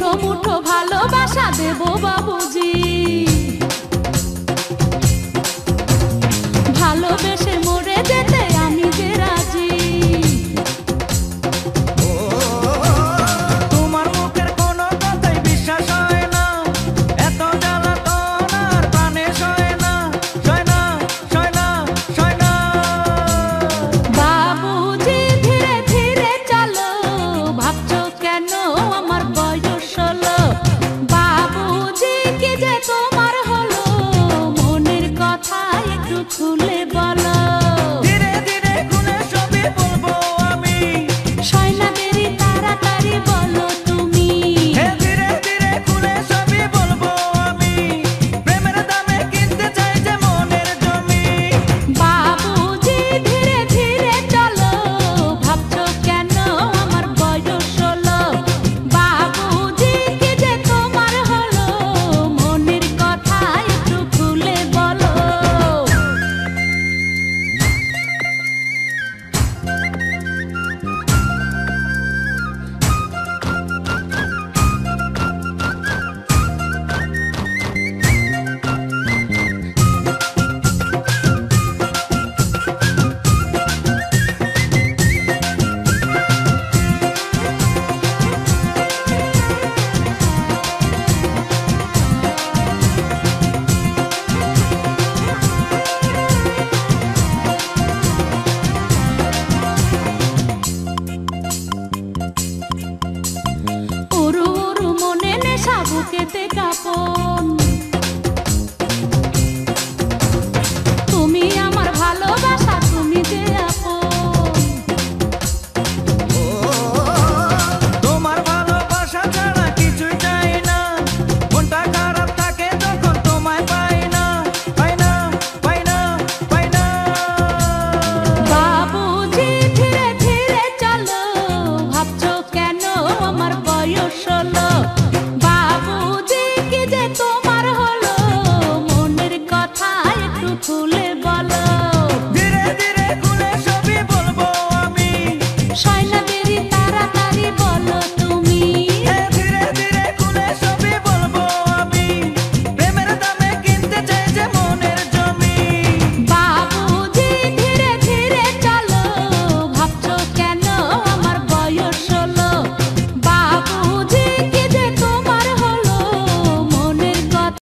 মুঠো মুঠো ভালোবাসা দেব বাবুজি। ভালোবেসে মরে যেতে আমি যে রাজি। তোমার মুখের কোনো কথাই বিশ্বাস হয় না, এত জ্বালাতন আর প্রাণে সয় না, সয় না, সয় না, সয় না। বাবুজি ধীরে ধীরে চলো, ভাবছো কেন আমার বয়স হলো? বাবুজি কি যে তোমার হলো, মনের কথা একটু খুলে বলো। ধীরে ধীরে খুলে সবই বলবো আমি, সয় না দেরি তাড়াতাড়ি বলো তুমি। ধীরে ধীরে খুলে সবই বলবো আমি, প্রেমের দামে কিনতে চাই যে মনের জমি। বাবুজি ধীরে ধীরে চলো, ভাবছো কেন আমার বয়স হলো? বাবুজি কি যে তোমার হলো, মনের কথা একটু খুলে বলো। উরু উরু মনে নেশা বুকেতে কাঁপন, তুমি আমার ভালোবাসা, তুমি যে আপন। তোমার ভালোবাসা ছাড়া কিছুই চাই না, মনটা খারাপ থাকে যখন তোমায় পাই না, পাই না, পাই না, পাই না। বাবুজি ধীরে ধীরে চলো, ভাবছো কেন আমার বয়স হলো? বাবুজি কি যে তোমার হলো, মনের কথা একটু খুলে